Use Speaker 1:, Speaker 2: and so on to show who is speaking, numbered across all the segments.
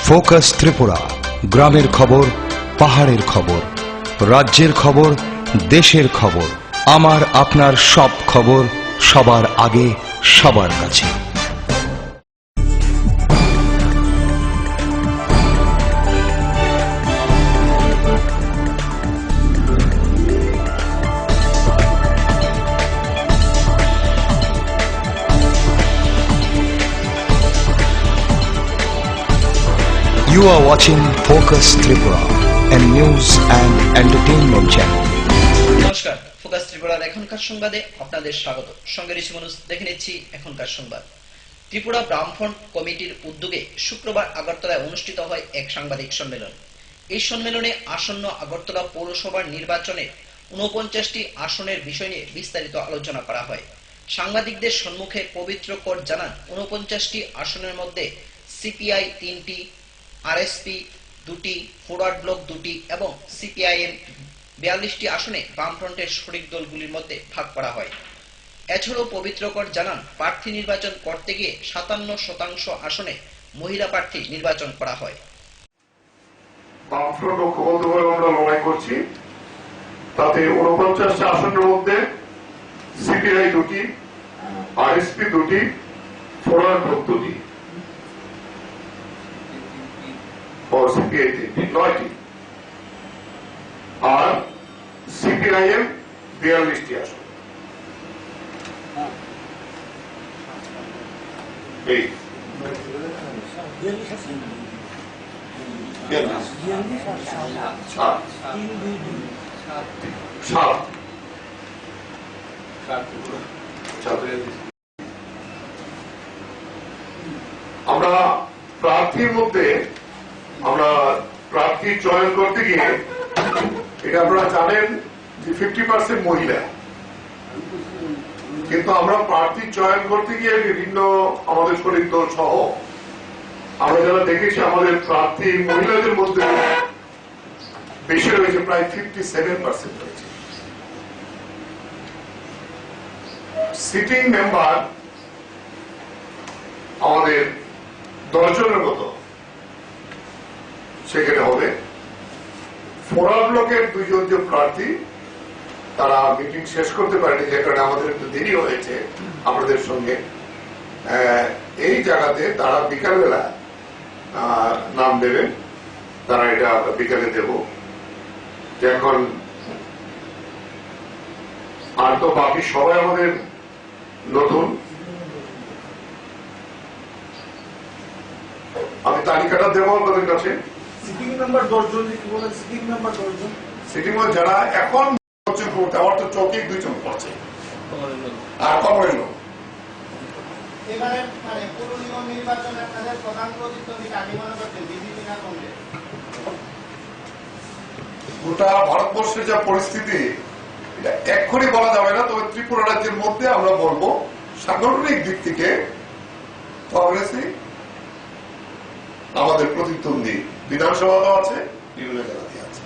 Speaker 1: Focus Tripura, গ্রামের খবর, পাহাড়ের খবর, রাজ্যের খবর, দেশের খবর, আমার আপনার সব খবর সবার আগে সবার কাছে। You are watching Focus Tripura, a news and entertainment channel.
Speaker 2: নমস্কার, ফোকাস ত্রিপুরার এখনকার সংবাদে আপনাদের স্বাগত। সঙ্গে ঋষি মানুষ দেখে নিচ্ছি এখনকার সংবাদ। ত্রিপুরা ব্রাহ্মণ কমিটির উদ্যোগে শুক্রবার আগরতলায় অনুষ্ঠিত হয় এক সাংবাদিক সম্মেলন। এই সম্মেলনে আসন্ন আগরতলা পৌরসভার নির্বাচনের 49টি আসনের বিষয় নিয়ে বিস্তারিত আলোচনা করা হয়। সাংবাদিকদের সম্মুখে পবিত্র কর জানান 49টি আসনের মধ্যে সিপিআই 3টি, আরএসপি 2টি, ফরওয়ার্ড ব্লক 2টি এবং সিপিআইএম 42টি আসনে বামফ্রন্টের শরিক দলগুলির মধ্যে ভাগ করা হয়। এছাড়াও পবিত্রকর জানান প্রার্থী নির্বাচন করতে গিয়ে 57% আসনে মহিলা প্রার্থী নির্বাচন করা হয়।
Speaker 3: বামফ্রন্ট ঐক্যবদ্ধ হয়ে আমরা লড়াই করছি, তাতে 49টি আসনের মধ্যে সিপিআই 2টি, আরএসপি 2টি, ফরওয়ার্ড ব্লক 2টি ও সিপিআই 3টি, 9টি, আর সিপিআইএম 42টি আসন। এই আমরা প্রার্থীর মধ্যে আমরা প্রার্থী চয়ন করতে গিয়ে এটা আপনারা জানেন যে 50% মহিলা, কিন্তু আমরা প্রার্থী চয়ন করতে গিয়ে বিভিন্ন আমাদের শরিক দল সহ আমরা যারা দেখেছি আমাদের প্রার্থী মহিলাদের মধ্যে বেশি রয়েছে, প্রায় 57% রয়েছে। সিটিং মেম্বার আমাদের 10 জনের মতো সেখানে হবে। ফরওয়ার্ড ব্লকের 2 জন যে প্রার্থী তারা মিটিং শেষ করতে পারেনি, যে কারণে আমাদের একটু দেরি হয়েছে আপনাদের সঙ্গে। এই জায়গাতে তারা বিকালবেলা নাম দেবেন, তারা এটা বিকালে দেব। এখন আর তো বাকি সবাই আমাদের নতুন। আমি তালিকাটা দেবো আপনাদের কাছে।
Speaker 4: সিটিং মেম্বার 10 জন, কি বলেন? সিটিং মেম্বার 10 জন।
Speaker 3: সিটিং মেম্বার যারা এখন করতে, আমার তো চৌকি 2 জন পড়ছে আর কমরের লোক।
Speaker 5: এবারে মানে পুরো নিয়ম নির্বাচনে আপনাদের প্রধান প্রতিদ্বন্দ্বী কাকে মনে করছেন, বিজেপি না কংগ্রেস?
Speaker 3: গোটা ভারতবর্ষের যা পরিস্থিতি এটা এক্ষুনি বলা যাবে না, তবে ত্রিপুরা রাজ্যের মধ্যে আমরা বলবো সাংগঠনিক দিক থেকে কংগ্রেসই আমাদের প্রতিদ্বন্দ্বী। বিধানসভাতেও আছে, বিভিন্ন জায়গাতে আছে,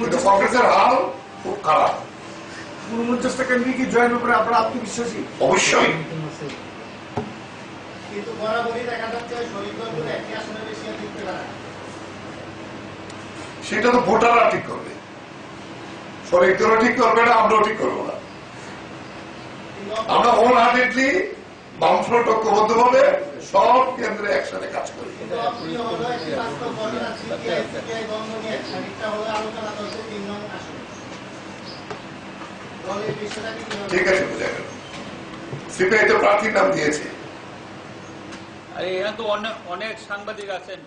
Speaker 3: কিন্তু কংগ্রেসের হাল খুব খারাপ।
Speaker 4: 49টা কেন্দ্রে কি জয়েন উপরে আপনারা আত্মবিশ্বাসী?
Speaker 3: অবশ্যই।
Speaker 5: কিন্তু বরাবরই দেখা যাচ্ছে শরিক দলগুলো একটি আসনে বেশি জিততে পারে।
Speaker 3: সেটা তো ভোটাররা ঠিক করবে, শরিক দলও ঠিক করবে না, আমরাও ঠিক করবো না। আমরা হোল হার্টেডলি বামফ্রন্ট ঐক্যবদ্ধ ভাবে সব কেন্দ্রে একসাথে কাজ করি। ঠিক আছে, বোঝা গেল। সিপিআই তো প্রার্থীর নাম দিয়েছে।
Speaker 6: অনেক সাংবাদিক আছেন।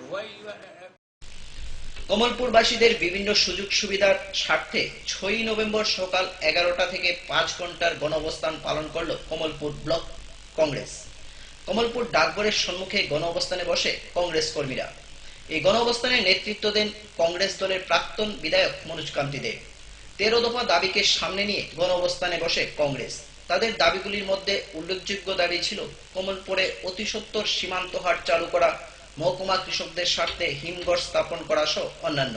Speaker 2: কমলপুরবাসীদের বিভিন্ন সুযোগ সুবিধার স্বার্থে 6 নভেম্বর সকাল 11টা থেকে 5 ঘন্টার গণঅবস্থান পালন করল কমলপুর ব্লক কংগ্রেস। কমলপুর ডাকঘরের সম্মুখে গণঅবস্থানে বসে কংগ্রেস কর্মীরা। এই গণঅবস্থানে নেতৃত্ব দেন কংগ্রেস দলের প্রাক্তন বিধায়ক মনোজ কান্তি দে। 13 দফা দাবিকে সামনে নিয়ে গণঅবস্থানে বসে কংগ্রেস। তাদের দাবিগুলির মধ্যে উল্লেখযোগ্য দাবি ছিল কমলপুরে অতি সত্বর সীমান্ত হাট চালু করা, মহকুমা কৃষকদের স্বার্থে হিমঘর স্থাপন করা সহ অন্যান্য।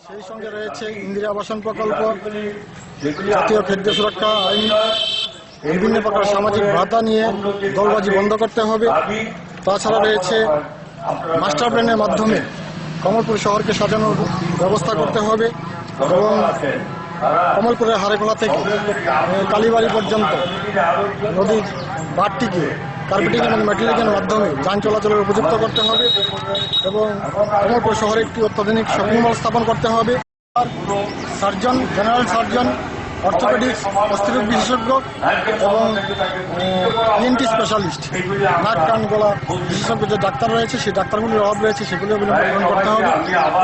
Speaker 7: সেই সঙ্গে রয়েছে ইন্দিরা আবাসন প্রকল্প, জাতীয় খাদ্য সুরক্ষা আইন, বিভিন্ন প্রকার সামাজিক ভাতা নিয়ে দলবাজি বন্ধ করতে হবে। তাছাড়া রয়েছে মাস্টার প্ল্যানের মাধ্যমে কমলপুর শহরকে সাজানোর ব্যবস্থা করতে হবে এবং কমলপুরের হারেকোলা থেকে কালীবাড়ি পর্যন্ত নদীর বাঁধটিকে কার্পেটিং এবং মেটালিংয়ের মাধ্যমে যান চলাচলের উপযুক্ত করতে হবে এবং কমলপুর শহরে একটি অত্যাধুনিক শপিং মল স্থাপন করতে হবে। সার্জন, জেনারেল সার্জন, অর্থোপেডিক্স, অস্থিরোগ বিশেষজ্ঞ এবং ইএনটি স্পেশালিস্ট, নাক কান গলা বিশেষজ্ঞ যে ডাক্তার রয়েছে সেই ডাক্তারগুলির অভাব রয়েছে, সেগুলি অবিলম্বে পূরণ করতে হবে।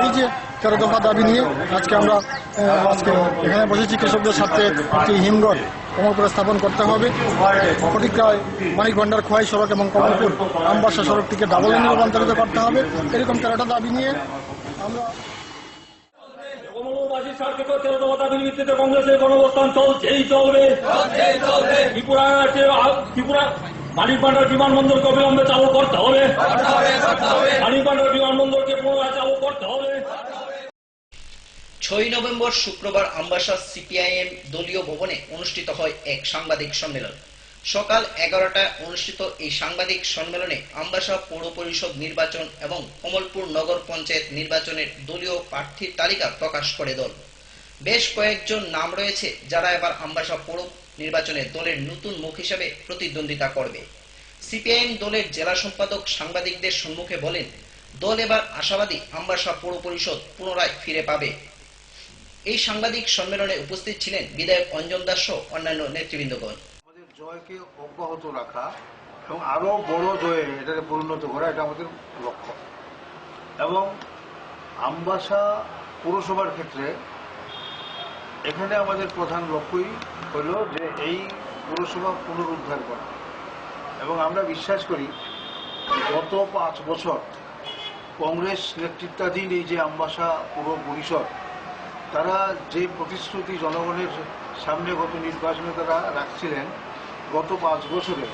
Speaker 7: এই যে 13 দফা দাবি নিয়ে আজকে আমরা এখানে বসেছি, কৃষকদের সাথে একটি হিমঘর কমলপুরে স্থাপন করতে হবে। ফটিকরায় মানিক ভান্ডার খোয়াই সড়ক এবং কমলপুর আমবাসা সড়কটিকে ডাবল লাইনে রূপান্তরিত করতে হবে। এরকম 13টা দাবি নিয়ে আমরা
Speaker 6: কমলবাসীর স্বার্থে 13 দফা দাবির ভিত্তিতে কংগ্রেসের গণঅবস্থান চলছেই চলবে। ত্রিপুরা মানিক ভান্ডার বিমানবন্দরকে অবিলম্বে চালু করতে হবে। মানিক ভান্ডার বিমানবন্দরকে পুনরায় চালু করতে হবে।
Speaker 2: 6 নভেম্বর শুক্রবার আমবাসা সিপিআইএম দলীয় ভবনে অনুষ্ঠিত হয় এক সাংবাদিক সম্মেলন। সকাল 11টায় অনুষ্ঠিত এই সাংবাদিক সম্মেলনে আমবাসা পৌর পরিষদ নির্বাচন এবং কমলপুর নগর পঞ্চায়েত নির্বাচনের দলীয় প্রার্থীর তালিকা প্রকাশ করে দল। বেশ কয়েকজন নাম রয়েছে যারা এবার আমবাসা পৌর নির্বাচনে দলের নতুন মুখ হিসেবে প্রতিদ্বন্দ্বিতা করবে। সিপিআইএম দলের জেলা সম্পাদক সাংবাদিকদের সম্মুখে বলেন, দল এবার আশাবাদী আমবাসা পৌর পরিষদ পুনরায় ফিরে পাবে। এই সাংবাদিক সম্মেলনে উপস্থিত ছিলেন বিধায়ক অঞ্জন দাস সহ অন্যান্য নেতৃবৃন্দগণ।
Speaker 8: আমাদের জয়কে অব্যাহত রাখা এবং আরো বড় জয়ে এটাকে পরিণত করা, এটা আমাদের লক্ষ্য। এবং আমবাসা পৌরসভার ক্ষেত্রে এখানে আমাদের প্রধান লক্ষ্যই হল যে এই পৌরসভা পুনরুদ্ধার করা। এবং আমরা বিশ্বাস করি গত 5 বছর কংগ্রেস নেতৃত্বাধীন এই যে আমবাসা পৌর পরিষদ, তারা যে প্রতিশ্রুতি জনগণের সামনে গত নির্বাচনে তারা রাখছিলেন, গত 5 বছরে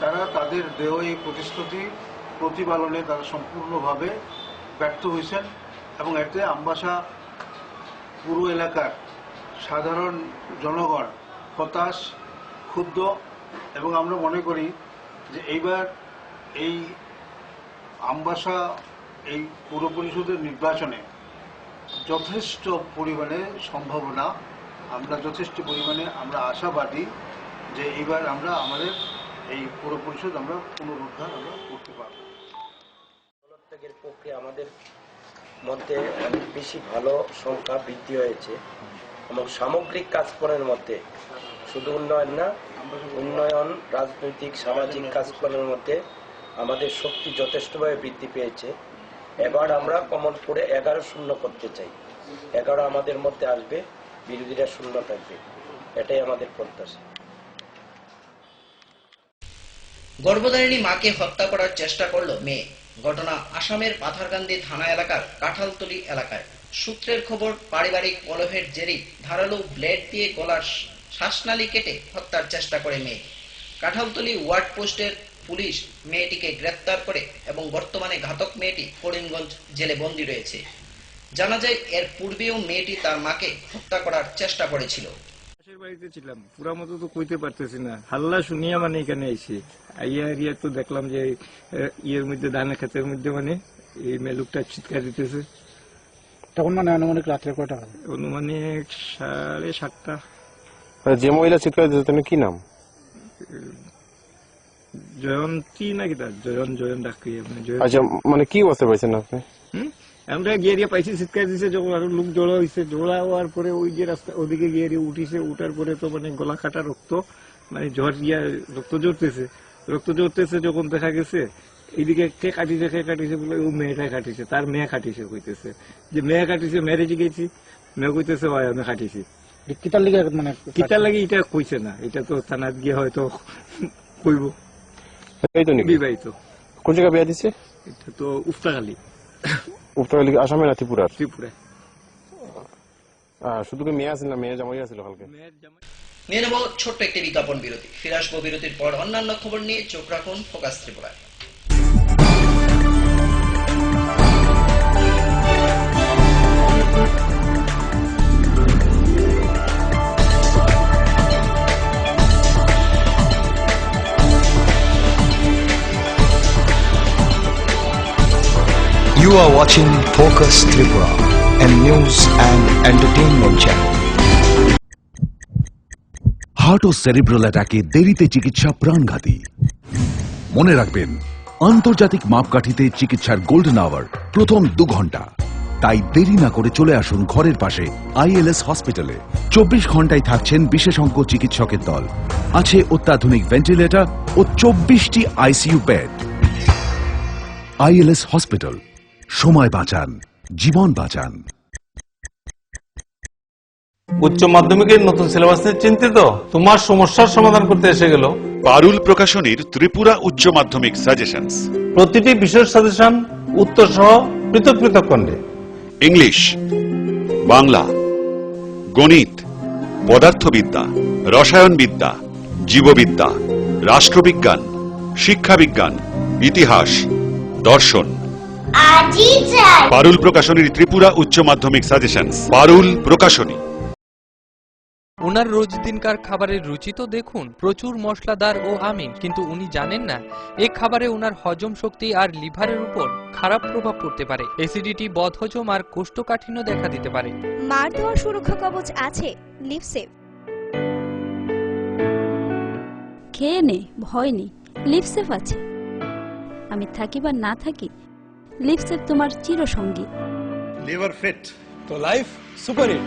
Speaker 8: তারা তাদের দেহ এই প্রতিশ্রুতি প্রতিপালনে তারা সম্পূর্ণভাবে ব্যর্থ হয়েছেন। এবং এতে আমবাসা পুরো এলাকার সাধারণ জনগণ হতাশ, ক্ষুব্ধ। এবং আমরা মনে করি যে এইবার এই আমবাসা এই পৌর পরিষদের নির্বাচনে যথেষ্ট পরিমাণে সম্ভাবনা, আমরা আশাবাদী যে এবার আমরা আমাদের এই পৌর পরিষদ আমরা পুনরুদ্ধার আমরা করতে পারব।
Speaker 9: পদত্যাগের প্রক্রিয়া আমাদের মধ্যে অনেক বেশি ভালো সংখ্যা বৃদ্ধি হয়েছে এবং সামগ্রিক কাজকর্মের মধ্যে শুধু উন্নয়ন না, উন্নয়ন, রাজনৈতিক, সামাজিক কাজকর্মের মধ্যে আমাদের শক্তি যথেষ্টভাবে বৃদ্ধি পেয়েছে। এবার আমরা কমলপুরে 11-0 করতে চাই। 11 আমাদের মধ্যে আসবে, বিরোধীরা 0 থাকবে, এটাই আমাদের প্রত্যাশা।
Speaker 2: গর্ভধারিণী মাকে হত্যা করার চেষ্টা করল মেয়ে। ঘটনা আসামের পাথারকান্দি থানা এলাকার কাঁঠালতলি এলাকায়। সূত্রের খবর, পারিবারিক কলহের জেরেই ধারালো ব্লেড দিয়ে গলার শ্বাসনালী কেটে হত্যার চেষ্টা করে মেয়ে। কাঁঠালতলি ওয়ার্ড পোস্টের পুলিশ মেয়েটিকে গ্রেফতার করে এবং বর্তমানে ঘাতক মেয়েটি করিমগঞ্জ জেলে বন্দী রয়েছে। জানা যায় এর পূর্বেও মেয়েটি তার মাকে হত্যা করার চেষ্টা করেছিল।
Speaker 6: বাড়িতে ছিলাম, পুরা মতো তো কইতে পারতেছি না, হাল্লা শুনিয়া মানে এখানে এসে আইয়া তো দেখলাম যে ইয়ের মধ্যে, ধানের ক্ষেতের মধ্যে মানে এই মেলুকটা চিৎকার দিতেছে।
Speaker 4: তখন মানে আনুমানিক রাত্রে কয়টা হবে?
Speaker 6: অনুমানিক 7:30।
Speaker 10: যে মহিলা চিৎকার দিতেছে তিনি কি নাম?
Speaker 6: জয়ন্তী নাকি তার, জয়ন ডাকি।
Speaker 10: আচ্ছা, মানে কি অবস্থা পাইছেন আপনি?
Speaker 6: আমরা গিয়ে পাইছি চিৎকার দিছে, যখন আরো লোক জড়ো হয়েছে, জড়া হওয়ার পরে ওই যে রাস্তা ওদিকে গিয়ে উঠিছে, উঠার পরে তো মানে গলা কাটা রক্ত, মানে ঝড় গিয়া রক্ত জড়তেছে। যখন দেখা গেছে এইদিকে কে কাটিছে বলে ও মেয়েটাই কাটিছে, তার মেয়ে কাটিছে কইতেছে, যে মেয়ে কাটিছে, ম্যারেজ গেছি, মেয়ে কইতেছে হয় আমি কাটিছি। কিতার লাগে এটা কইছে না, এটা তো থানাত গিয়ে হয়তো কইব। বিবাহিত।
Speaker 10: কোন জায়গায় বিয়া দিছে?
Speaker 6: এটা তো উফতাকালী।
Speaker 10: আসামে না ত্রিপুরার?
Speaker 6: ত্রিপুরায়।
Speaker 10: শুধু কি মেয়ে আছে না মেয়ে জামাই আছিল কালকে?
Speaker 2: নিয়ে নেব ছোট্ট একটি বিজ্ঞাপন বিরতি। ফিরে আসবো বিরতির পর অন্যান্য খবর নিয়ে। চোখ রাখুন ফোকাস ত্রিপুরায়।
Speaker 1: You are watching Focus Tripura, a news and entertainment channel.
Speaker 11: Heart ও সেরিব্রাল অ্যাটাকে দেরিতে চিকিৎসা প্রাণঘাতী। মনে রাখবেন, আন্তর্জাতিক মাপকাঠিতে চিকিৎসার গোল্ডেন আওয়ার প্রথম 2 ঘন্টা। তাই দেরি না করে চলে আসুন ঘরের পাশে আইএলএস হসপিটালে। 24 ঘন্টায় থাকছেন বিশেষজ্ঞ চিকিৎসকের দল, আছে অত্যাধুনিক ভেন্টিলেটর ও 24টি আইসিইউ বেড। আইএলএস হসপিটাল, সময় বাঁচান, জীবন বাঁচান।
Speaker 12: উচ্চ মাধ্যমিকের নতুন সিলেবাস নিয়ে চিন্তিত? তোমার সমস্যার সমাধান করতে এসে গেল
Speaker 13: পারুল প্রকাশনীর ত্রিপুরা উচ্চ মাধ্যমিক সাজেশনস।
Speaker 12: প্রতিটি বিষয়ের সাজেশন উত্তর সহ পৃথক পৃথক খণ্ডে।
Speaker 13: ইংলিশ, বাংলা, গণিত, পদার্থবিদ্যা, রসায়নবিদ্যা, জীববিদ্যা, রাষ্ট্রবিজ্ঞান, শিক্ষাবিজ্ঞান, ইতিহাস, দর্শন। পারুল প্রকাশনীর ত্রিপুরা উচ্চ মাধ্যমিক সাজেশনস। পারুল প্রকাশনী।
Speaker 14: ওনার রোজ দিনকার খাবারের রুচি তো দেখুন, প্রচুর মশলাদার ও আমিন, কিন্তু উনি জানেন না এই খাবারে ওনার হজম শক্তি আর লিভারের উপর খারাপ প্রভাব পড়তে পারে। অ্যাসিডিটি, বদহজম আর কোষ্ঠকাঠিন্য দেখা দিতে পারে।
Speaker 15: মার দেওয়া সুরক্ষা কবচ আছে লিভসেভ।
Speaker 16: খেয়ে নে, ভয় নেই, লিভসেভ আছে। আমি থাকি বা না থাকি, লিভসেভ তোমার চিরসঙ্গী।
Speaker 12: লিভার ফিট তো লাইফ সুপার হিট।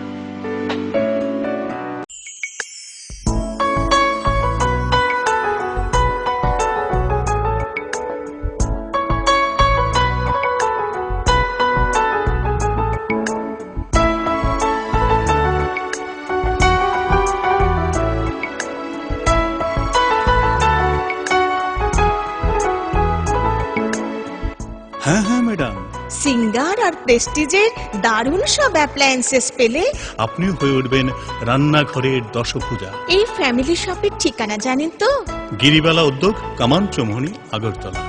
Speaker 17: হ্যাঁ হ্যাঁ ম্যাডাম,
Speaker 18: সিঙ্গার আর প্রেস্টিজের দারুণ সব অ্যাপ্লায়েন্সেস পেলে
Speaker 17: আপনিও হয়ে উঠবেন রান্নাঘরের দশভুজা।
Speaker 18: এই ফ্যামিলি শপের ঠিকানা জানেন তো?
Speaker 17: গিরিবালা উদ্যোগ, কামান চৌমুহনী, আগরতলা।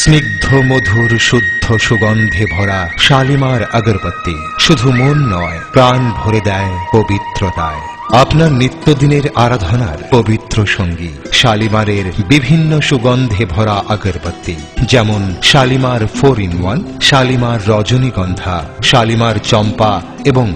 Speaker 1: স্নিগ্ধ মধুর শুদ্ধ সুগন্ধে ভরা শালিমার আগরবাতি শুধু মন নয়, প্রাণ ভরে দেয় পবিত্রতায়। আপনার নিত্যদিনের আরাধনার পবিত্র সঙ্গী শালিমারের বিভিন্ন সুগন্ধে ভরা আগরবাতি, যেমন শালিমার 4-in-1, শালিমার রজনীগন্ধা, শালিমার চম্পা এবং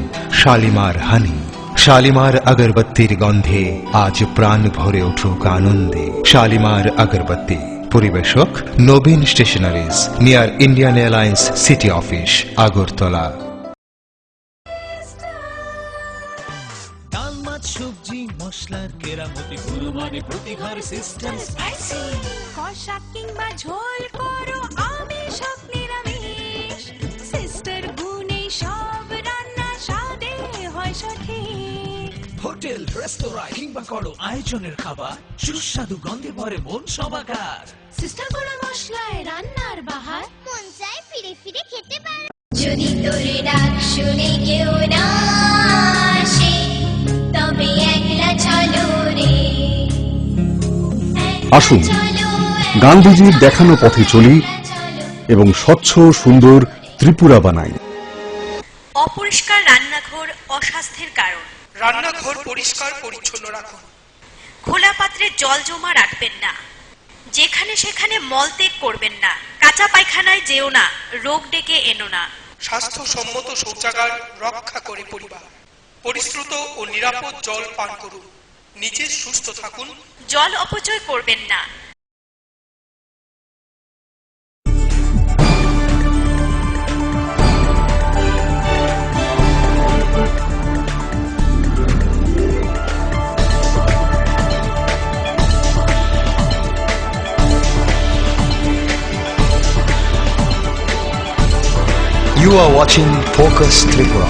Speaker 1: শালিমার হানি। শালিমার আগরবাতির গন্ধে আজ প্রাণ ভরে উঠুক আনন্দে। শালিমার আগরবাতি। পরিবেশক Nabin stationeries, near Indian airlines city office, Agartala.
Speaker 19: সবজি মশলার কেরামতি গুরুমানে প্রতি ঘর সিস্টেম স্পাইসি।
Speaker 15: কষা কিংবা ঝোল করো আমিষ হোক নিরামিষ, সিস্টার গুণে সব রান্না স্বাদে হয় সঠিক।
Speaker 19: হোটেল, রেস্তোরাঁ কিংবা করো আয়োজনের খাবার, সুস্বাদু গন্ধে ভরে মন সবাকার।
Speaker 15: সিস্টার গুঁড়া মশলায় রান্নার বাহার, মন চায় ফিরে ফিরে খেতে পারে। যদি তোর ডাক শুনে কেউ না আসে, তবে একলা চলো রে।
Speaker 20: আসুন গান্ধীজির দেখানো পথে চলি এবং স্বচ্ছ সুন্দর ত্রিপুরা বানাই।
Speaker 15: অপরিষ্কার রান্নাঘর অস্বাস্থ্যের কারণ।
Speaker 21: রান্নাঘর পরিষ্কার পরিচ্ছন্ন রাখুন।
Speaker 15: খোলা পাত্রে জল জমা রাখবেন না। যেখানে সেখানে মলত্যাগ করবেন না। কাঁচা পায়খানায় যেও না, রোগ ডেকে এনো না।
Speaker 21: স্বাস্থ্যসম্মত শৌচাগার রক্ষা করে পরিবার। পরিশ্রুত ও নিরাপদ জল পান করুন। নিজে সুস্থ থাকুন।
Speaker 15: জল অপচয় করবেন না।
Speaker 1: You are watching Focus Tripura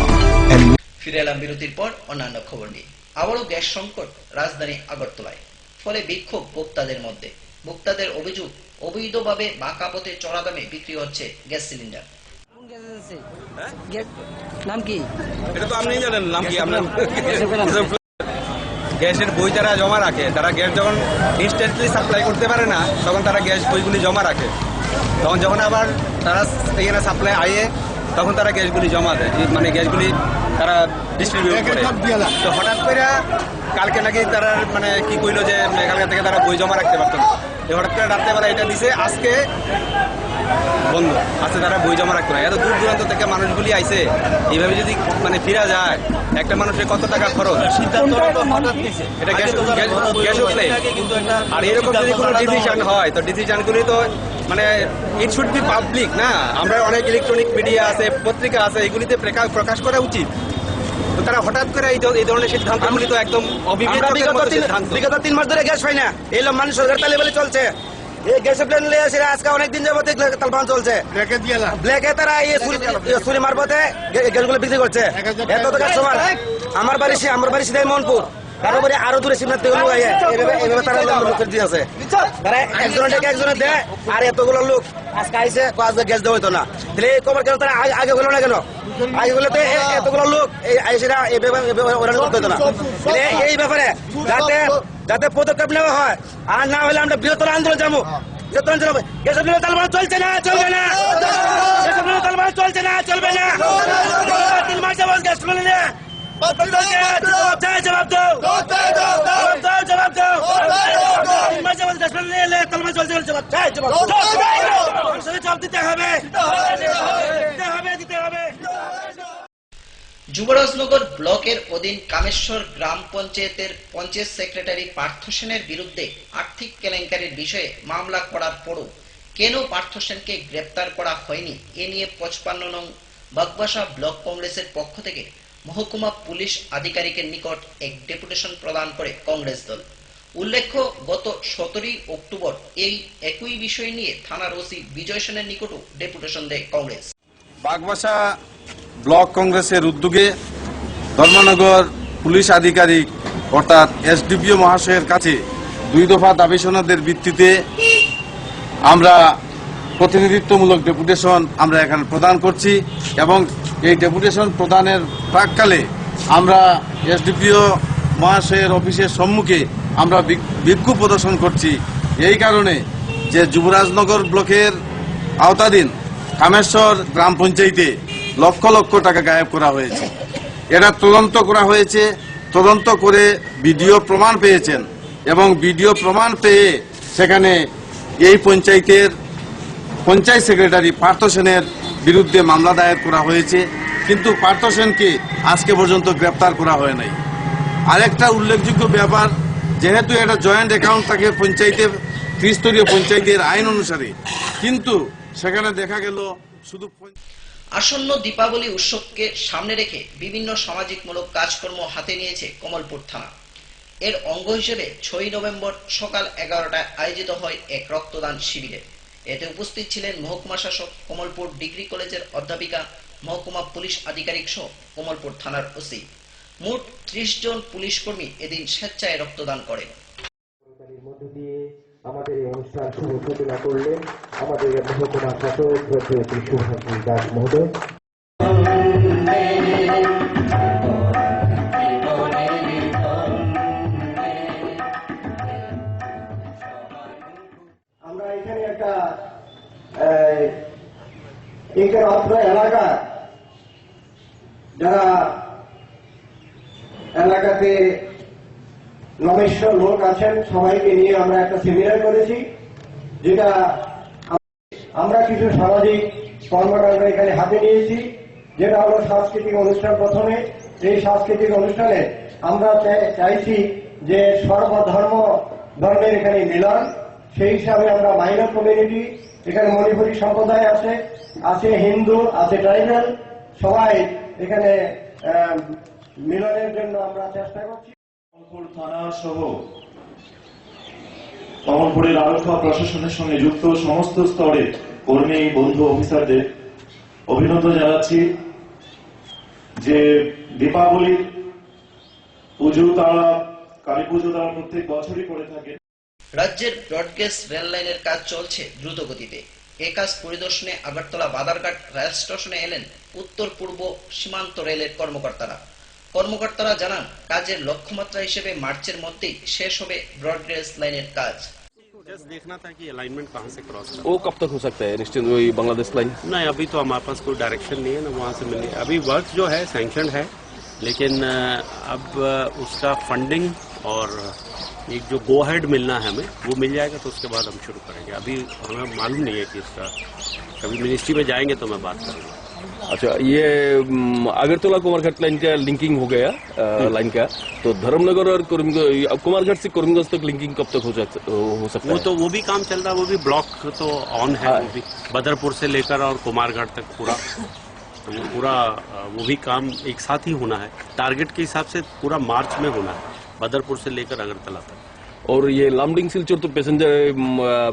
Speaker 1: and
Speaker 2: ফিরে এলাম বিরতির পর অন্যান্য খবর নিয়ে। আবারও গ্যাস সংকট রাজধানী আগরতলায়, ফলে বিক্ষোভ ভোক্তাদের মধ্যে। ভোক্তাদের অভিযোগ, অবৈধভাবে বাঁকা পথে চড়া দামে বিক্রি হচ্ছে গ্যাস সিলিন্ডার।
Speaker 22: নাম কি? এটা তো আপনি জানেন নাম কি? আপনার গ্যাসের বই তারা জমা রাখে, তারা গ্যাস যখন ইনস্ট্যান্টলি সাপ্লাই করতে পারে না, তখন তারা গ্যাস বইগুলি জমা রাখে। তখন যখন আবার তারা এখানে সাপ্লাই আয়ে, তখন তারা গ্যাসগুলি জমা দেয়, মানে গ্যাসগুলি তারা ডিস্ট্রিবিউট করে। তো হঠাৎ করে কালকে নাকি তারা মানে কি কইলো যে কালকে থেকে তারা বই জমা রাখতে পারতো না, হঠাৎ করে রাত্রেবেলা এটা দিছে, আজকে বন্ধ, আজকে তারা বই জমা রাখতো না। এত দূর দূরান্ত থেকে মানুষগুলি আইছে, এইভাবে যদি মানে ফিরা যায় একটা মানুষের কত টাকা খরচ, এটা গ্যাস উঠলে। আর এরকম যদি কোনো ডিসিশন হয় তো ডিসিশনগুলি তো মানে ইট শুড বি পাবলিক না। আমরা অনেক ইলেকট্রনিক মিডিয়া আছে, পত্রিকা আছে, এগুলিতে প্রকাশ করা উচিত। তো তারা হঠাৎ করে এই ধরনের সিদ্ধান্তগুলি তো একদম
Speaker 3: বিগত 3 মাস ধরে গ্যাস হয় না, এই মানুষ সরকার তালে বলে চলছে। এই গ্যাসের প্লেন নিয়ে আসে আজকে অনেকদিন যাবত তালবান চলছে, ব্ল্যাকে তারা ছুরি মারফতে গ্যাসগুলো বিক্রি করছে। এত তো কাস্টমার আমার বাড়ি সিধাই মোহনপুর, তারপরে আরো দূরে শিবনাথ এইভাবে তারা লোকের দিয়ে আছে। তারা একজনের ডেকে একজনের দেয়, আর এতগুলো লোক আজকে আইসে আজকে গ্যাস দেওয়া হইতো না। তাহলে এই খবর কেন তারা আগে বলো না কেন? আগে বলে তো এতগুলো লোক আইসেরা করতে হতো না। এই ব্যাপারে যাতে পদক্ষেপ নেওয়া হয়, আর না হলে আমরা বৃহত্তর আন্দোলন যাবো। গ্যাসের তালবান চলছে না, চলবে না, তালবান চলছে না, চলবে না। 3 মাস যাবত গ্যাস চলে জবাব দাও, জবাব দাও। জবাব দিতে হবে, দিতে হবে।
Speaker 2: যুবরাজনগর ব্লকের অধীন কামেশ্বর গ্রাম পঞ্চায়েতের পঞ্চায়েত সেক্রেটারি পার্থ সেনের বিরুদ্ধে আর্থিক কেলেঙ্কারির বিষয়ে মামলা করার পরও কেন পার্থ সেনকে গ্রেপ্তার করা হয়নি, এ নিয়ে 55 নং বাগবাসা ব্লক কংগ্রেসের পক্ষ থেকে মহকুমা পুলিশ আধিকারিকের নিকট এক ডেপুটেশন প্রদান করে কংগ্রেস দল। উল্লেখ্য, গত 17 অক্টোবর এই একই বিষয় নিয়ে থানার ওসি বিজয় সেনের নিকটও ডেপুটেশন দেয় কংগ্রেস।
Speaker 22: বাগবাসা ব্লক কংগ্রেসের উদ্যোগে ধর্মনগর পুলিশ আধিকারিক অর্থাৎ এসডিপিও মহাশয়ের কাছে 2 দফা দাবি সনদের ভিত্তিতে আমরা প্রতিনিধিত্বমূলক ডেপুটেশন আমরা এখানে প্রদান করছি, এবং এই ডেপুটেশন প্রদানের প্রাককালে আমরা এসডিপিও মহাশয়ের অফিসের সম্মুখে আমরা বিক্ষোভ প্রদর্শন করছি। এই কারণে যে যুবরাজনগর ব্লকের আওতাধীন কামেশ্বর গ্রাম পঞ্চায়েতে লক্ষ লক্ষ টাকা গায়েব করা হয়েছে। এটা তদন্ত করা হয়েছে, তদন্ত করে ভিডিও প্রমাণ পেয়েছেন, এবং ভিডিও প্রমাণ পেয়ে সেখানে এই পঞ্চায়েতের পঞ্চায়েত সেক্রেটারি পার্থ সেনের বিরুদ্ধে মামলা দায়ের করা হয়েছে, কিন্তু পার্থ সেনকে আজকে পর্যন্ত গ্রেপ্তার করা হয় নাই। আরেকটা উল্লেখযোগ্য ব্যাপার, যেহেতু এটা জয়েন্ট অ্যাকাউন্ট থাকে পঞ্চায়েতের ত্রিস্তরীয় পঞ্চায়েতের আইন অনুসারে, কিন্তু সেখানে দেখা গেল শুধু
Speaker 2: আসন্ন দীপাবলি উৎসবকে সামনে রেখে বিভিন্ন সামাজিকমূলক কাজকর্ম হাতে নিয়েছে কমলপুর থানা। এর অঙ্গ হিসেবে 6 নভেম্বর সকাল 11টায় আয়োজিত হয় এক রক্তদান শিবিরে। এতে উপস্থিত ছিলেন মহকুমা শাসক, কমলপুর ডিগ্রি কলেজের অধ্যাপিকা, মহকুমা পুলিশ আধিকারিক সহ কমলপুর থানার ওসি। মোট 30 জন পুলিশ কর্মী এদিন স্বেচ্ছায় রক্তদান করেন।
Speaker 5: আমাদের এই অনুষ্ঠান শুভ সূচনা করলেন আমাদের মহকুমা শাসক শ্রী শুভাশিস দাস মহোদয়।
Speaker 3: আমরা এখানে একটা অত্র এলাকা যারা এলাকাতে নবেশ্য লোক আছেন সবাইকে নিয়ে আমরা একটা সেমিনার করেছি, যেটা আমরা কিছু সামাজিক কর্মকাণ্ড এখানে হাতে নিয়েছি, যেটা হলো সাংস্কৃতিক অনুষ্ঠান। প্রথমে এই সাংস্কৃতিক অনুষ্ঠানে আমরা চাইছি যে ধর্মের এখানে মিলন, সেই হিসাবে আমরা মাইনর কমিউনিটি, এখানে মণিপুরী সম্প্রদায় আছে হিন্দু, আছে ট্রাইবাল, সবাই এখানে মিলনের জন্য আমরা চেষ্টা করছি।
Speaker 23: কমলপুর থানা সহ কমলপুরের আরক্ষা প্রশাসনের সঙ্গে যুক্ত সমস্ত স্তরের কর্মী বন্ধু অফিসারদের অভিনন্দন জানাচ্ছি যে দীপাবলির পুজো তারা কালী পুজো তারা প্রত্যেক বছরই করে থাকে।
Speaker 2: রাজ্যের ব্রডগেজ রেল লাইনের কাজ চলছে দ্রুত গতিতে। এ কাজ পরিদর্শনে আগরতলা বাদারঘাট রেল স্টেশনে এলেন উত্তর পূর্ব সীমান্ত রেলের কর্মকর্তারা জানান, কাজের লক্ষ্যমাত্রা হিসেবে মার্চের মধ্যেই শেষ হবে ব্রডগেজ लाइनर काज।
Speaker 10: देखना था कि अलाइनमेंट कहाँ से क्रॉस वो कब तक हो सकता है वही बांग्लादेश लाइन? नहीं, अभी तो हमारे पास कोई डायरेक्शन नहीं है ना वहाँ से मिले। अभी वर्क जो है सैंक्शन है, लेकिन अब उसका फंडिंग और एक जो गो हेड मिलना है हमें, वो मिल जाएगा तो उसके बाद हम शुरू करेंगे। अभी हमें मालूम नहीं है कि इसका, कभी मिनिस्ट्री में जाएंगे तो मैं बात करूँगा।
Speaker 7: अच्छा, ये अगरतला कुमारघाट लाइन का लिंकिंग हो गया लाइन का, तो धर्मनगर और कुमारघाट से करीमगंज तक लिंकिंग कब तक हो सकता है?
Speaker 10: वो भी काम चल रहा है, वो भी ब्लॉक तो ऑन है। वो भी बदरपुर से लेकर और कुमारघाट तक पूरा वो भी काम एक साथ ही होना है। टारगेट के हिसाब से पूरा मार्च में होना है, बदरपुर से लेकर अगरतला तक।
Speaker 7: और ये लामडिंग सिलचर तो पैसेंजर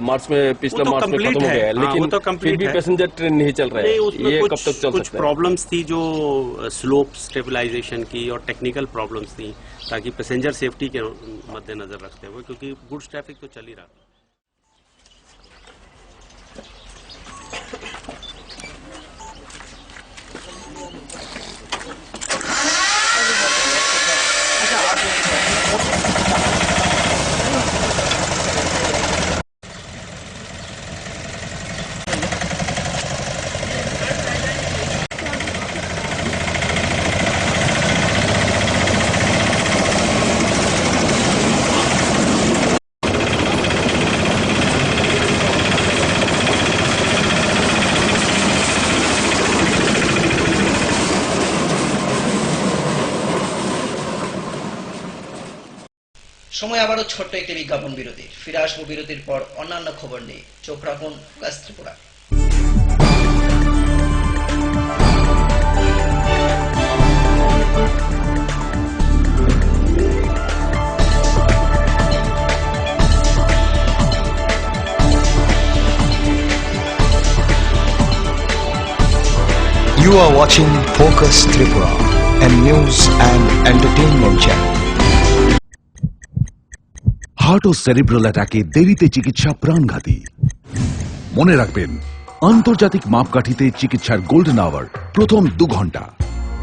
Speaker 7: मार्च में, पिछला मार्च में खत्म हो गया है, लेकिन फिर भी पैसेंजर ट्रेन नहीं चल रहा है। ये कब तक चल सकता है?
Speaker 10: कुछ प्रॉब्लम्स थी जो स्लोप स्टेबलाइजेशन की और टेक्निकल प्रॉब्लम्स थी, ताकि पैसेंजर सेफ्टी के मद्देनजर रखते हुए, क्योंकि गुड्स ट्रैफिक तो चल ही रहा।
Speaker 2: সময় আবারও ছোট্ট একটি বিজ্ঞাপন বিরতি। ফিরে আসবো বিরতির পর অন্যান্য খবর নিয়ে। চোখ রাখুন focus Tripura.
Speaker 1: You are watching Focus Tripura, a news and entertainment channel.
Speaker 11: Heart ও সেরিব্রাল অ্যাটাকে দেরিতে চিকিৎসা প্রাণঘাতী। মনে রাখবেন, আন্তর্জাতিক মাপকাঠিতে চিকিৎসার গোল্ডেন আওয়ার প্রথম 2 ঘন্টা।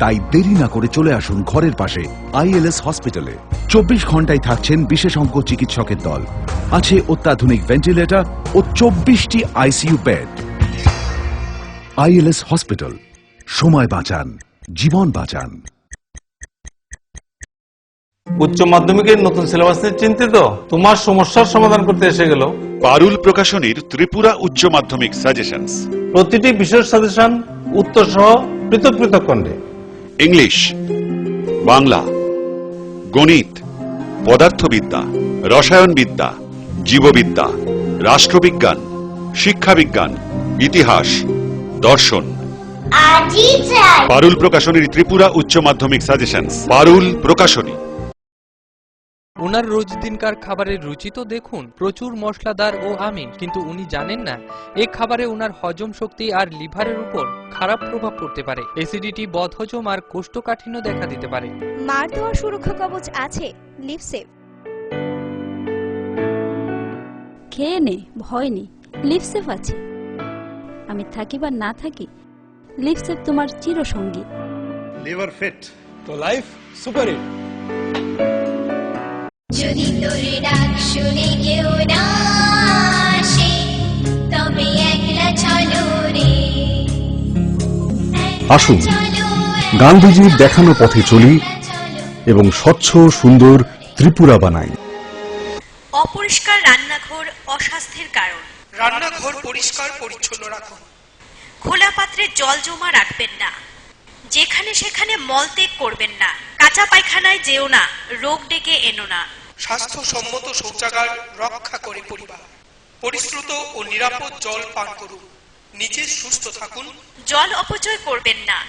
Speaker 11: তাই দেরি না করে চলে আসুন ঘরের পাশে ILS হসপিটালে। 24 ঘন্টায় থাকছেন বিশেষজ্ঞ চিকিৎসকের দল, আছে অত্যাধুনিক ভেন্টিলেটর ও 24টি ICU বেড। ILS হসপিটাল, সময় বাঁচান, জীবন বাঁচান।
Speaker 12: উচ্চ মাধ্যমিকের নতুন সিলেবাস নিয়ে চিন্তিত? তোমার সমস্যার সমাধান করতে এসে গেল
Speaker 13: পারুল প্রকাশনীর ত্রিপুরা উচ্চ মাধ্যমিক সাজেশনস।
Speaker 12: প্রতিটি বিশেষ সাজেশন উত্তর সহ পৃথক পৃথক খণ্ডে।
Speaker 13: ইংলিশ, বাংলা, গণিত, পদার্থবিদ্যা, রসায়নবিদ্যা, জীববিদ্যা, রাষ্ট্রবিজ্ঞান, শিক্ষাবিজ্ঞান, ইতিহাস, দর্শন। পারুল প্রকাশনীর ত্রিপুরা উচ্চ মাধ্যমিক সাজেশনস। পারুল প্রকাশনী।
Speaker 14: ওনার রোজ দিনকার খাবারের রুচি তো দেখুন, প্রচুর মশলাদার ও আমিন, কিন্তু উনি জানেন না এই খাবারে ওনার হজম শক্তি আর লিভারের উপর খারাপ প্রভাব পড়তে পারে। অ্যাসিডিটি, বদহজম আর কোষ্ঠকাঠিন্য দেখা দিতে পারে।
Speaker 8: মার দেওয়া সুরক্ষা কবচ আছে লিভসেভ।
Speaker 16: খেয়ে নে, ভয় নেই, লিভসেভ আছে। আমি থাকি বা না থাকি, লিভসেভ তোমার চিরসঙ্গী।
Speaker 17: লিভার ফিট তো লাইফ সুপার হিট।
Speaker 15: যদি তোর ডাক শুনে কেউ না আসে, তবে একলা চলো রে।
Speaker 20: আসুন গান্ধীজির দেখানো পথে চলি এবং স্বচ্ছ সুন্দর ত্রিপুরা বানাই।
Speaker 18: অপরিষ্কার রান্নাঘর অস্বাস্থ্যের কারণ।
Speaker 21: রান্নাঘর পরিষ্কার পরিচ্ছন্ন রাখুন।
Speaker 18: খোলা পাত্রে জল জমা রাখবেন না। যেখানে সেখানে মলত্যাগ করবেন না। কাঁচা পায়খানায় যেও না, রোগ ডেকে এনো না।
Speaker 21: স্বাস্থ্যসম্মত শৌচাগার রক্ষা করে পরিবার। পরিশ্রুত ও নিরাপদ জল পান করুন। নিজে সুস্থ থাকুন।
Speaker 18: জল অপচয় করবেন না।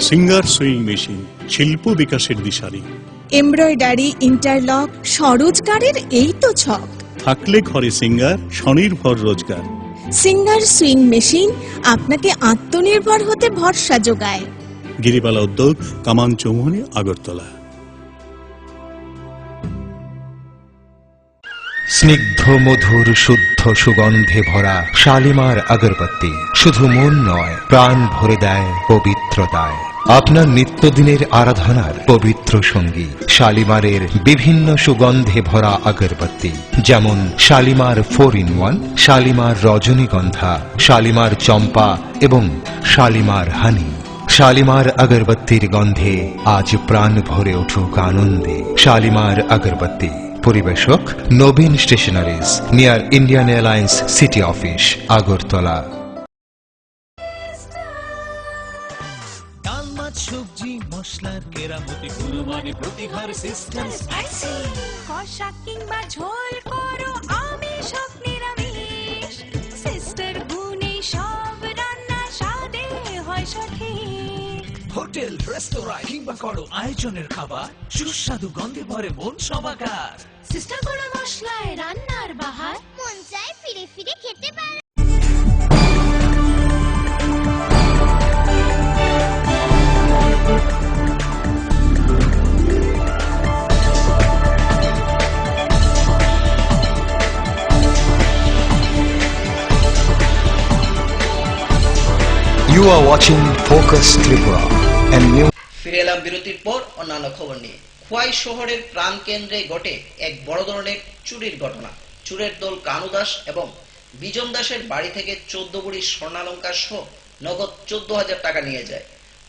Speaker 17: সিঙ্গার সুইং মেশিন, শিল্প বিকাশের দিশারি।
Speaker 18: এমব্রয়ডারি, ইন্টারলক, স্বরোজগারের এই তো ছক।
Speaker 17: থাকলে ঘরে সিঙ্গার, স্বনির্ভর রোজগার।
Speaker 18: সিঙ্গার সুইং মেশিন আপনাকে আত্মনির্ভর হতে ভরসা যোগায়।
Speaker 17: গিরিবালা উদ্যোগ, কামান চৌমুহনী, আগরতলা।
Speaker 1: স্নিগ্ধ মধুর শুদ্ধ সুগন্ধে ভরা শালিমার আগরবাতি শুধু মন নয়, প্রাণ ভরে দেয় পবিত্রতায়। আপনার নিত্যদিনের আরাধনার পবিত্র সঙ্গী শালিমারের বিভিন্ন সুগন্ধে ভরা আগরবাতি, যেমন শালিমার 4-in-1, শালিমার রজনীগন্ধা, শালিমার চম্পা এবং শালিমার হানি। শালিমার আগরবাতির গন্ধে আজ প্রাণ ভরে উঠুক আনন্দে। শালিমার আগরবাতি। পরিবেশক Nabin stationeries, near Indian airlines city office, Agartala.
Speaker 19: ডাল মাছ সবজি মশলার কেরামতি গুণমানে প্রতি ঘর সিস্টেম স্পাইসি।
Speaker 15: কষা কিংবা ঝোল করো আমিষ হোক নিরামিষ, সিস্টার গুণে সব রান্না স্বাদে হয় সঠিক।
Speaker 19: হোটেল রেস্তোরাঁ কিংবা করো আয়োজনের খাবার, সুস্বাদু গন্ধে ভরে মন সবাকার।
Speaker 15: সিস্টার গুঁড়ো মশলায় রান্নার বাহার, মন চায় ফিরে ফিরে খেতে পারে।
Speaker 1: You are watching Focus Tripura and new.
Speaker 2: ফিরে এলাম বিরতির পর অন্যান্য খবর নিয়ে। খোয়াই শহরের প্রাণ কেন্দ্রে ঘটে এক বড় ধরনের চুরির ঘটনা। চুরের দল কানু দাস এবং বিজন দাসের বাড়ি থেকে 14 ভরি স্বর্ণালঙ্কার সহ নগদ 14,000 টাকা নিয়ে যায়।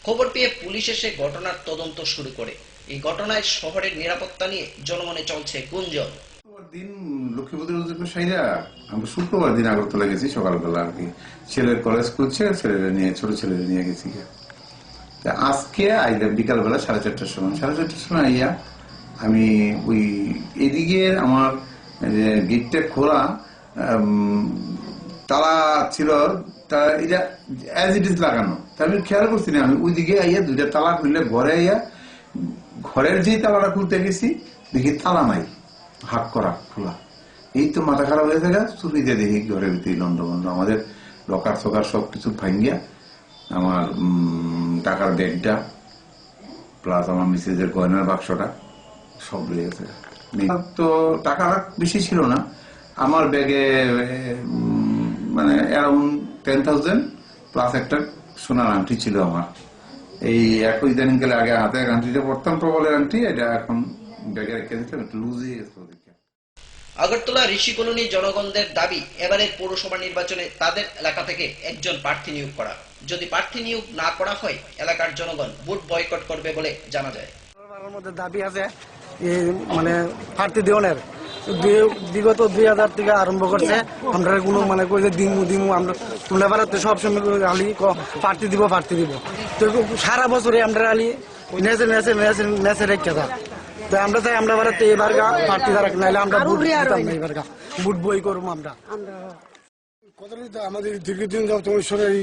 Speaker 2: খবর পেয়ে পুলিশ এসে ঘটনার তদন্ত শুরু করে। এই ঘটনায় শহরের নিরাপত্তা নিয়ে জনমনে চলছে গুঞ্জন।
Speaker 22: দিন লক্ষ্মীপুরের সাইরা আমরা শুক্রবার দিন আগরতলা গেছি সকালবেলা আর কি, ছেলের কলেজ করছে, ছেলেরা নিয়ে ছোট ছেলেরা নিয়ে গেছি। আজকে আইলাম বিকালবেলা 4:30টার সময়। 4:30টার সময় আইয়া আমি ওই এদিকে আমার গেটটা খোলা, তালা ছিল, এটা অ্যাজ ইট ইজ লাগানো। তা আমি খেয়াল করছি না, আমি ওইদিকে আইয়া 2টা তালা খুললে ঘরে আইয়া ঘরের যেই তালাটা খুলতে গেছি দেখি তালা নাই, হাত করা খোলা। এই তো মাথা খারাপ হয়ে থাকে, চুরিতে দেখি ঘরের ভিতরে লন্ডবন্ধ, আমাদের লকার ফকার সবকিছু ভাঙ্গিয়া আমার টাকার ব্যাগটা প্লাস আমার মিসেজের গয়নার বাক্সটা সব রয়ে গেছে। তো টাকা বেশি ছিল না আমার ব্যাগে, মানে অ্যারাউন্ড 10,000 প্লাস একটা সোনার আংটি ছিল আমার। এই একই ইদানিংকালে আগে হাতে আংটিটা পড়তাম, প্রবলের আংটি, এটা এখন ব্যাগে রেখে দিতাম, একটু লুজ হয়ে গেছে।
Speaker 2: আগরতলা ঋষি কলোনি জনগণদের দাবি এবারের পৌরসভা নির্বাচনে তাদের এলাকা থেকে একজন প্রার্থী নিয়োগ করা। যদি প্রার্থী নিয়োগ না করা হয় এলাকার জনগণ ভোট বয়কট করবে বলে জানা যায়।
Speaker 3: মধ্যে দাবি আছে মানে প্রার্থী দেওয়ার বিগত 2000 থেকে আরম্ভ করছে, আমরা কোনো মানে কইলে দিমু আমরা তোমরা বাড়াতে সবসময় আলি প্রার্থী দিব তো সারা বছরে আমরা আলি নেচে রেখে থাক। তো আমরা চাই আমরা বাড়াতে এবার প্রার্থী দ্বারা নাইলে আমরা ভোট দিতাম না, এবার ভোট বই করবো আমরা।
Speaker 4: আমাদের দীর্ঘদিন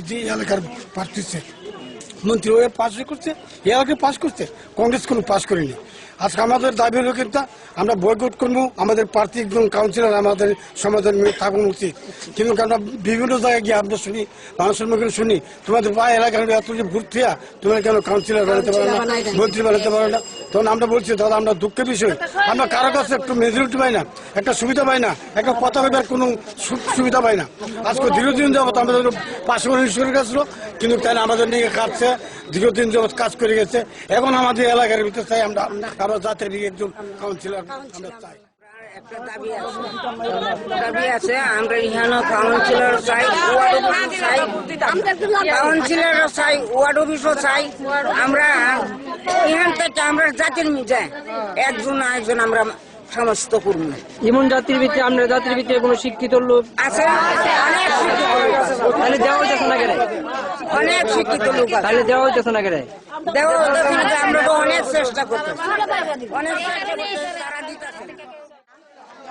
Speaker 4: যে এলাকার প্রার্থী মন্ত্রী হয়ে পাশ করছে, এলাকায় পাশ করছে, কংগ্রেস কোনো পাশ করেনি। আজকে আমাদের দাবি হলো কিন্তু আমরা বয়কট করবো, আমাদের প্রার্থী একজন কাউন্সিলর আমাদের সমাধান থাকুন উচিত। কিন্তু আমরা বিভিন্ন জায়গায় গিয়ে আমরা শুনি, মানুষের মুখে শুনি, তোমাদের এলাকার এত যে ভোট থিয়া তোমরা কেন কাউন্সিলর বানাতে পারো না, মন্ত্রী বানাতে পারো না। তখন আমরা বলছি দাদা আমরা দুঃখের বিষয়, আমরা কারো কাছে একটু মেজরিটি পাই না, একটা সুবিধা পাই না, একটা কথা বলার কোনো সুবিধা পাই না। আজকে দীর্ঘদিন যাবত আমাদের পাশে করে গেছিল, কিন্তু তাই আমাদের নিয়ে কাটছে, দীর্ঘদিন যাবত কাজ করে গেছে। এখন আমাদের এলাকার ভিতরে চাই আমরা কারো জাতের একজন কাউন্সিলর আমরা চাই।
Speaker 6: একটা দাবি আছে আমরা এখানে কাউন্সিলর চাই, ওয়ার্ড অফিস চাই, কাউন্সিলর চাই, ওয়ার্ড অফিসও চাই। আমরা এখান থেকে আমরা জাতির মিজে একজন আমরা সমস্ত করবো।
Speaker 9: এমন জাতির ভিত্তি আমরা জাতির ভিত্তিতে কোনো শিক্ষিত লোক
Speaker 6: আছে, অনেক শিক্ষিত লোক আছে,
Speaker 9: তাহলে দেওয়া হইতেছে না কেন?
Speaker 6: অনেক শিক্ষিত লোক আছে,
Speaker 9: তাহলে দেওয়া হইতেছে না কেন?
Speaker 6: দেওয়া হইতেছে না, আমরা তো অনেক চেষ্টা করতেছি, অনেক তারা দিতেছে।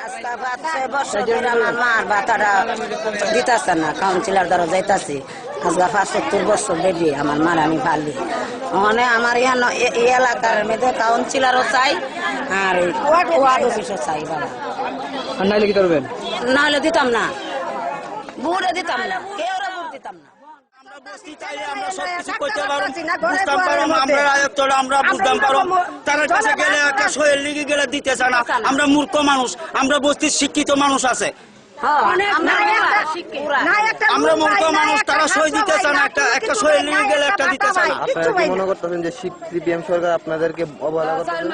Speaker 6: আস্তা 5 বছর ধরে আমার মার বাতাটা দিতেছে না, কাউন্সিলর দ্বারা যাইতেছি। আজকে 75 বছর বেবি আমার মার আমি পারলি। মানে আমার এই এলাকার মধ্যে কাউন্সিলরও চাই আর ওয়ার্ড অফিসও চাই। বাবা
Speaker 9: নাহলে কি করবেন?
Speaker 6: নাহলে দিতাম না, ভোটে দিতাম না, কেউ ভোট দিতাম না।
Speaker 3: আমরা সবকিছু করতে পারবো, বুঝতাম পারবো, আমরা আয়ত্তরা আমরা বুঝতাম পারবো। তার কাছে গেলে একটা শরীর লিগে গেলে দিতেছে না। আমরা মূর্খ মানুষ, আমরা বস্তির শিক্ষিত মানুষ আছে, আমরা মূর্খ মানুষ, তারা সই দিতে চায় না, একটা সই নিয়ে গেলে একটা দিতে চায় না।
Speaker 5: আপনারা কি মনে করতেছেন যে সিপিএম সরকার আপনাদেরকে অবহেলা করতেছে?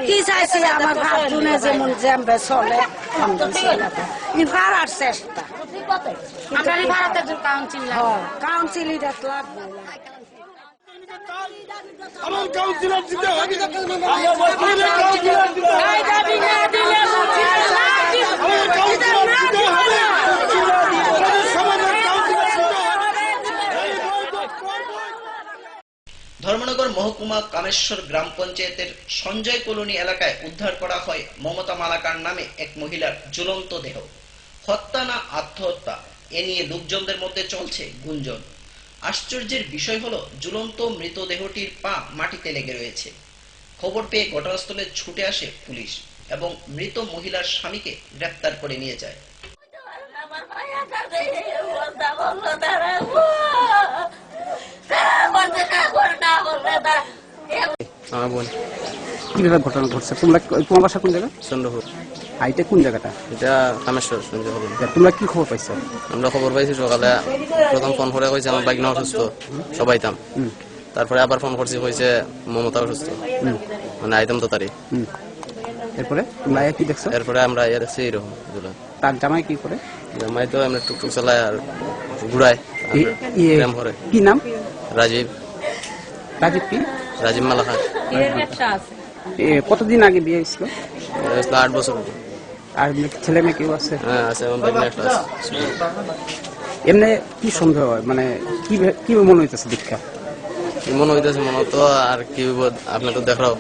Speaker 6: কি চাইছি আমার ভাত জুনে যেমন জ্যাম্বে চলে ভাড়ার চেষ্টা কাউন্সিল লাগবে।
Speaker 4: আমার কাউন্সিলর দিতে হবে।
Speaker 2: ধর্মনগর মহকুমা কামেশ্বর গ্রাম পঞ্চায়েতের সঞ্জয় কলোনি এলাকায় উদ্ধার করা হয় মমতা মালাকার নামে এক মহিলার ঝুলন্ত দেহ। হত্যা না আত্মহত্যা, এ নিয়ে লোকজনদের মধ্যে চলছে গুঞ্জন। আশ্চর্যের বিষয় হলো ঝুলন্ত মৃতদেহটির পা মাটিতে লেগে রয়েছে। খবর পেয়ে ঘটনাস্থলে ছুটে আসে পুলিশ এবং মৃত মহিলার স্বামীকে গ্রেফতার করে নিয়ে যায়।
Speaker 9: কি ভাবে ঘটনা ঘটছে? তোমার বাসা কোন জায়গা?
Speaker 5: চন্দ্রপুর।
Speaker 9: এটা কোন জায়গাটা?
Speaker 5: এটা কামেশ্বর সঞ্জয় কলোনি।
Speaker 9: তোমরা কি খবর পাইছো?
Speaker 5: আমরা খবর পাইছি সকালে, প্রথম ফোন করে কইছে আমার বাইক না অসুস্থ, সবাই তাম। তারপরে আবার ফোন করছি, কইছে মমতা অসুস্থ, মানে আইতাম তো তারি।
Speaker 9: এরপরে তোমরা কি দেখছো?
Speaker 5: এরপরে আমরা ইয়ে দেখছি এরকম।
Speaker 9: তার জামাই কি করে?
Speaker 5: জামাই তো এমনি টুকটুক চালায় আর ঘুরায়।
Speaker 9: কি নাম?
Speaker 5: রাজীব।
Speaker 9: রাজীব কি?
Speaker 5: রাজীব মালাকার।
Speaker 9: কতদিন আগে বিয়ে হয়েছিল?
Speaker 5: 8 বছর।
Speaker 9: আর ছেলে মেয়ে কেউ আছে?
Speaker 5: হ্যাঁ আছে, আমার বাইক একটা আছে।
Speaker 9: এমনি কি সন্দেহ হয়, মানে কি মনে হইতেছে দীক্ষা?
Speaker 5: কি মনে হইতেছে? মনে তো আর কি আপনি তো দেখাও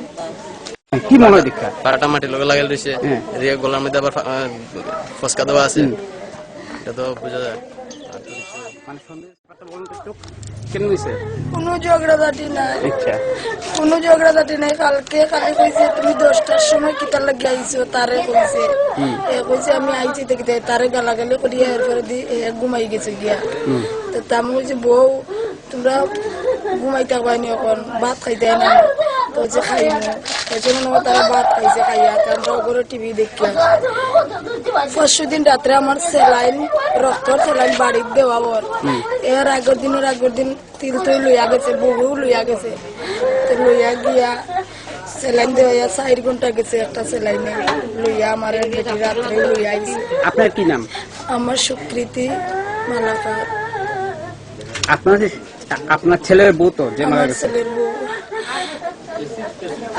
Speaker 9: কি মনে হয় দীক্ষা?
Speaker 5: পাটা মাটির লগে লাগাই রয়েছে, এদিকে গলার মধ্যে আবার ফসকা দেওয়া আছে, এটা তো বোঝা যায়।
Speaker 7: কোনো ঝগড়াঝাটি নাই, কোনো ঝগড়াঝাটি নাই। কালকে কইছে তুমি 10টার সময় কিতার লাগে আইছো, তারে কইছে কইছে আমি আইছি দেখতে, তারে গালাগালি করিয়া এরপরে ঘুমাই গেছে গিয়া। তো তাম কইছে বউ তোমরা ঘুমাই থাকবানি, এখন ভাত খাইতে না, তো হচ্ছে খাই তারা ভাত খাইছে, খাইয়া আমরা ওপরে টিভি দেখিয়া। পরশু দিন রাত্রে আমার স্যালাইন, রক্তর স্যালাইন বাড়ির দেওয়া বল। এর আগের দিন তিল তুই লইয়া গেছে, বহু লইয়া গেছে, তো লইয়া গিয়া স্যালাইন দেওয়া 4 ঘন্টা গেছে একটা স্যালাইনে লইয়া। আমার বেটি রাত্রে লইয়া আইছে।
Speaker 9: আপনার কি নাম?
Speaker 7: আমার সুকৃতি মালাকার।
Speaker 9: আপনার ছেলের বউ তো যে মারা গেছে?
Speaker 7: ছেলের বউ।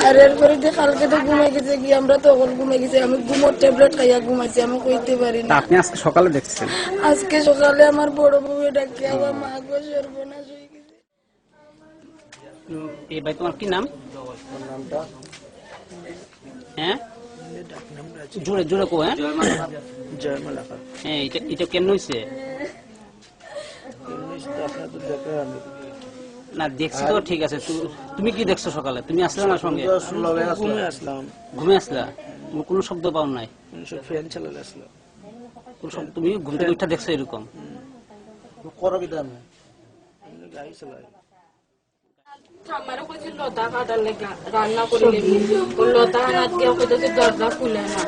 Speaker 7: আর এরপরে কালকে তো ঘুমাই গেছে কি, আমরা তো এখন ঘুমাই গেছি, আমি ঘুমোর ট্যাবলেট খাইয়া ঘুমাইছি, আমি কইতে পারি না।
Speaker 9: আপনি আজকে সকালে দেখছেন?
Speaker 7: আজকে সকালে আমার বড় বউ ডাকে আমার মা গো সর্বনাশ হয়ে গেছে।
Speaker 9: এই ভাই তোমার কি নাম? হ্যাঁ জোরে জোরে কো। হ্যাঁ
Speaker 5: জয় মালাকার।
Speaker 9: হ্যাঁ এটা কেন হয়েছে? না দেখছি তো, ঠিক আছে। তুমি কি দেখছো সকালে? তুমি আসলে না সঙ্গে? ঘুমে আসলা? কোনো শব্দ পাও নাই? তুমি ঘুম থেকে উঠা দেখছো এরকম?
Speaker 7: রান্না করে লতা হাত দিয়ে দরজা খুলে না,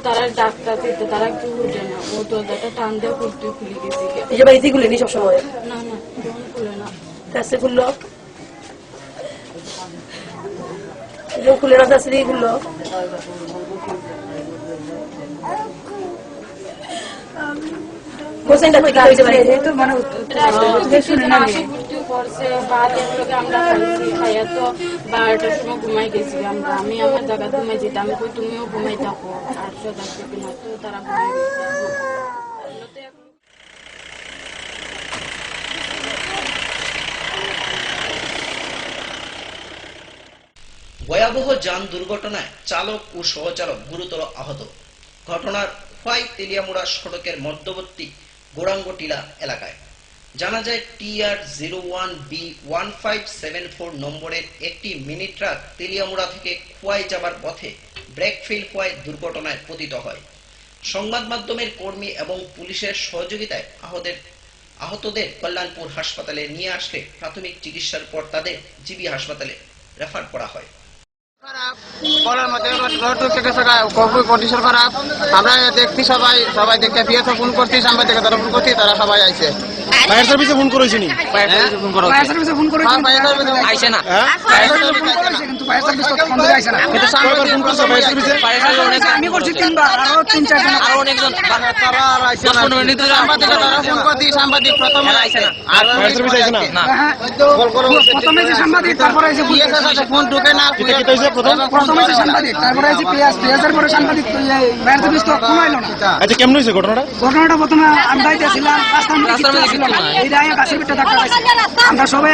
Speaker 7: তারা ডাক্তার দিতে, তারা কি বুঝে না, ও দরজাটা টান দিয়ে খুলতে খুলে গেছে। এই যে বাড়িতে খুলে নি সবসময়? না না খুলে না। কাছে খুললো, খুলে না, কাছে দিয়ে খুললো। খাইয়া তো 12টার সময় ঘুমাই গেছি আমরা। আমি আমার জায়গা ঘুমাই যেতাম, আমি কই তুমিও ঘুমাই থাকো, আর থাকছে কিনা, তো তারা ঘুমাই গেছে।
Speaker 2: ভয়াবহ যান দুর্ঘটনায় চালক ও সহচালক গুরুতর আহত। ঘটনার খোয়াই তেলিয়ামুড়া সড়কের মধ্যবর্তী গোরাঙ্গটিলা এলাকায়। জানা যায় TR01B1574 নম্বরের একটি মিনি ট্রাক তেলিয়ামুড়া থেকে খোয়াই যাবার পথে ব্রেক ফেল হওয়ায় দুর্ঘটনায় পতিত হয়। সংবাদ মাধ্যমের কর্মী এবং পুলিশের সহযোগিতায় আহতদের কল্যাণপুর হাসপাতালে নিয়ে আসলে প্রাথমিক চিকিৎসার পর তাদের জিবি হাসপাতালে রেফার করা হয়।
Speaker 3: কন্ডিশন খারাপ, আমরা দেখছি সবাই দেখতে পিএসও ফোন করছি, সাংবাদিকের দ্বারা ফোন করছি, তারা সবাই আইছে। ফায়ার সার্ভিসে ফোন করেছি নি? ফায়ার সার্ভিসে ফোন করেছি, ফায়ার সার্ভিসে আইছে না। ফায়ার সার্ভিসে ফোন করেছে কিন্তু ফায়ার সার্ভিস তো ফোন দিয়ে আইছে না। কিন্তু সাংবাদিক ফোন করছে ফায়ার সার্ভিসে, আমি করছি 3 বার, আরো 3-4 জন, আরো অনেকজন তারা আর আইছে না। 15 মিনিট ধরে সাংবাদিকের দ্বারা ফোন করছি, সাংবাদিক প্রথমে আইছে না। আর ফায়ার সার্ভিস আইছে না। না প্রথমে যে সাংবাদিক, তারপরে আইছে পিএসের সাথে ফোন ঢোকে না। এটা কি হইছে? প্রথমে যে সাংবাদিক, তারপরে আইছে পিএসের পরে সাংবাদিক, ফায়ার সার্ভিস তো ফোন আইলো না। আচ্ছা কেমন হইছে ঘটনাটা? ঘটনাটা প্রথমে আমরা যাইতেছিলাম, রাস্তার মধ্যে ছিলাম, এই রায়ে গাছের ভিতরে ধাক্কা খাইছে। আমরা সবাই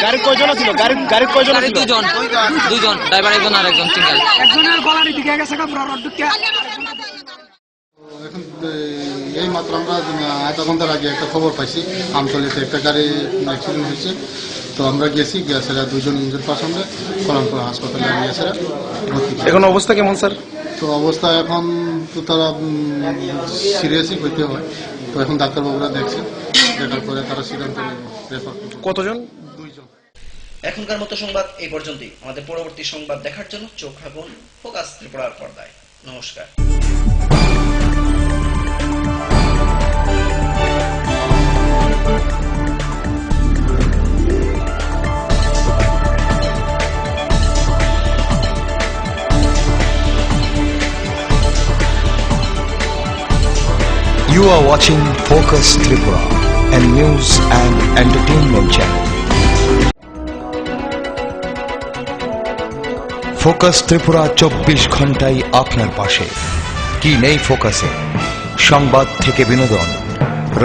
Speaker 3: গাড়ি কয়জন ছিল? গাড়ি কয়জন ছিল? দুজন, ড্রাইভার একজন আর একজন সিঙ্গেল। একজনের গলার দিকে গেছে পুরো রড ঢুকে।
Speaker 10: এখন এই মাত্র আমরা আধা ঘন্টার আগে একটা খবর পাইছি আমতলিতে একটা গাড়ি অ্যাক্সিডেন্ট হয়েছে। তো আমরা গেছি, গিয়েছিলাম 2 জন ইঞ্জুর পার্সনরা কল্যাণপুর হাসপাতালে গিয়েছিলাম ভর্তি। এখন অবস্থা কেমন স্যার? তো অবস্থা এখন তো তারা সিরিয়াসই হইতে হয়, তো এখন ডাক্তারবাবুরা দেখছেন, দেখার পরে তারা সিদ্ধান্ত রেফার করবে। কতজন? 2 জন।
Speaker 2: এখনকার মতো সংবাদ এই পর্যন্তই। আমাদের পরবর্তী সংবাদ দেখার জন্য চোখ রাখুন ফোকাস ত্রিপুরার পর্দায়। নমস্কার।
Speaker 1: You are watching Focus Tripura, a news and entertainment channel. Focus Tripura 24 ঘন্টাই আপনার পাশে। কি নেই ফোকাসে? সংবাদ থেকে বিনোদন,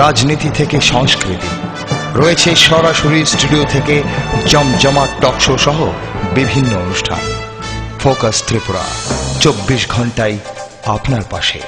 Speaker 1: রাজনীতি থেকে সংস্কৃতি, রয়েছে সরাসরি স্টুডিও থেকে জমজমাট টক শো সহ বিভিন্ন অনুষ্ঠান। ফোকাস ত্রিপুরা 24 ঘন্টাই আপনার পাশে।